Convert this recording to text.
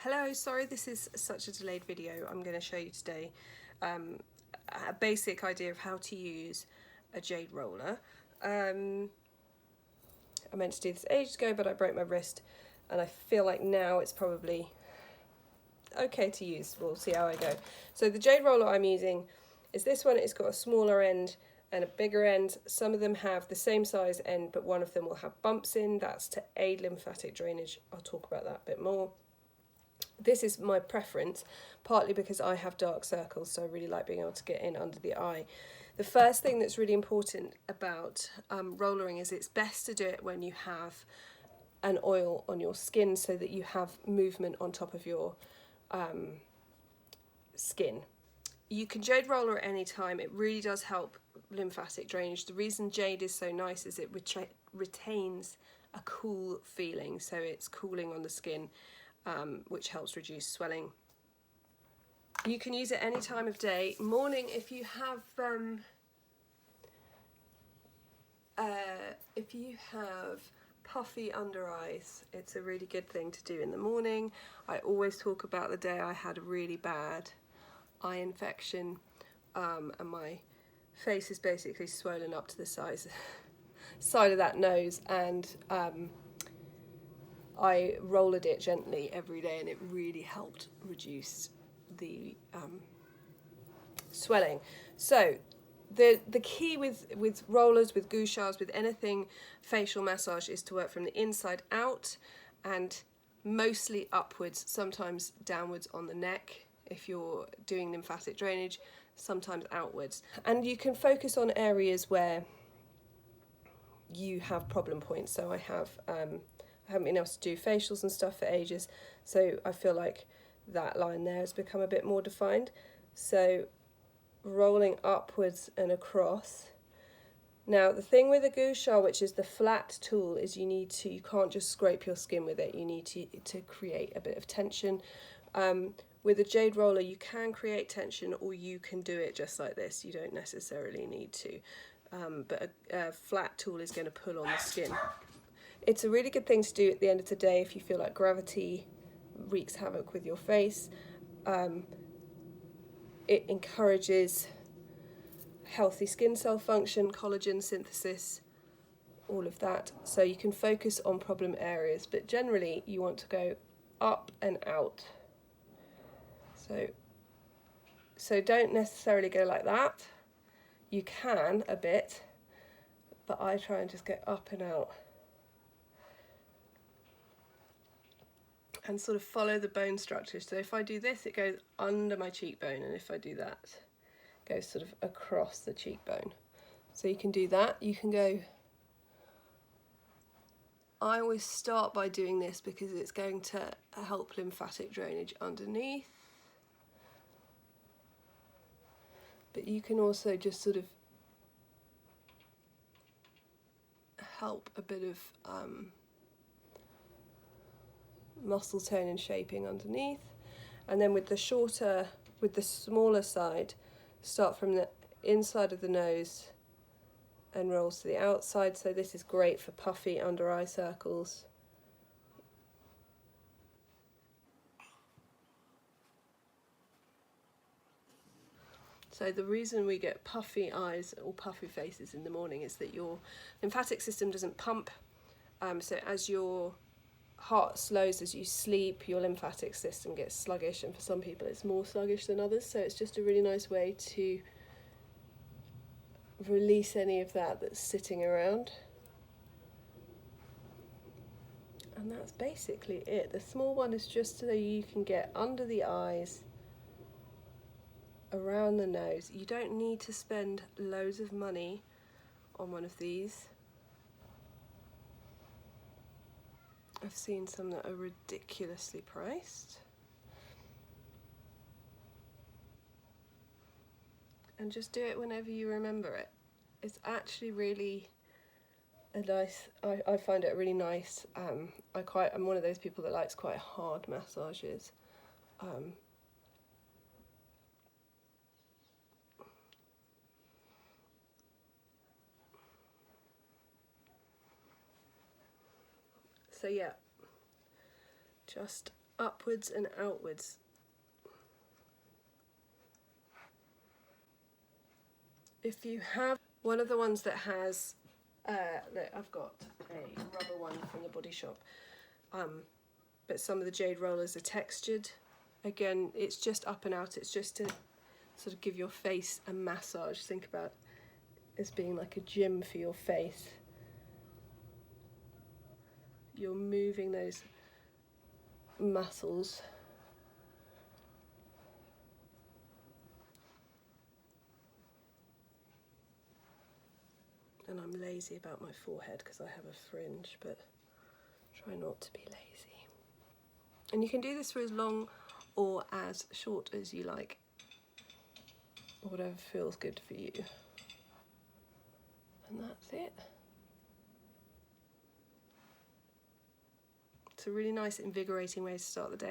Hello, sorry this is such a delayed video. I'm going to show you today a basic idea of how to use a jade roller. I meant to do this ages ago, but I broke my wrist and I feel like now it's probably okay to use. We'll see how I go. So the jade roller I'm using is this one. It's got a smaller end and a bigger end. Some of them have the same size end, but one of them will have bumps in. That's to aid lymphatic drainage. I'll talk about that a bit more. This is my preference, partly because I have dark circles, so I really like being able to get in under the eye. The first thing that's really important about rollering is it's best to do it when you have an oil on your skin so that you have movement on top of your skin. You can jade roller at any time. It really does help lymphatic drainage. The reason jade is so nice is it retains a cool feeling, so it's cooling on the skin. Which helps reduce swelling. You can use it any time of day. Morning, if you have puffy under eyes, it's a really good thing to do in the morning. I always talk about the day I had a really bad eye infection, and my face is basically swollen up to the side of that nose, and I rollered it gently every day and it really helped reduce the swelling. So the key with rollers, with gouaches, with anything facial massage is to work from the inside out and mostly upwards, sometimes downwards on the neck if you're doing lymphatic drainage, sometimes outwards. And you can focus on areas where you have problem points. So I haven't been able to do facials and stuff for ages, so I feel like that line there has become a bit more defined. So rolling upwards and across. Now the thing with a gouache, which is the flat tool, is you can't just scrape your skin with it. You need to create a bit of tension. With a jade roller you can create tension, or you can do it just like this. You don't necessarily need to, but a flat tool is going to pull on the skin. It's a really good thing to do at the end of the day if you feel like gravity wreaks havoc with your face. It encourages healthy skin cell function, collagen synthesis, all of that. So you can focus on problem areas, but generally you want to go up and out. So don't necessarily go like that. You can a bit, but I try and just go up and out. And sort of follow the bone structure. So if I do this, it goes under my cheekbone, and if I do that, it goes sort of across the cheekbone. So you can do that. You can go. I always start by doing this because it's going to help lymphatic drainage underneath. But you can also just sort of help a bit of muscle tone and shaping underneath. And then with the smaller side, start from the inside of the nose and rolls to the outside. So this is great for puffy under eye circles. So the reason we get puffy eyes or puffy faces in the morning is that your lymphatic system doesn't pump. So as your heart slows as you sleep, your lymphatic system gets sluggish, and for some people it's more sluggish than others. So it's just a really nice way to release any of that that's sitting around. And that's basically it. The small one is just so you can get under the eyes, around the nose. You don't need to spend loads of money on one of these. I've seen some that are ridiculously priced. And just do it whenever you remember it. It's actually really a nice, I find it really nice. I'm one of those people that likes quite hard massages. So yeah, just upwards and outwards. If you have one of the ones that has, look, I've got a rubber one from the Body Shop, but some of the Jade Rollers are textured. Again, it's just up and out, it's just to sort of give your face a massage. Think about it as being like a gym for your face. You're moving those muscles. And I'm lazy about my forehead because I have a fringe, but try not to be lazy. And you can do this for as long or as short as you like, or whatever feels good for you. And that's it. It's a really nice, invigorating way to start the day.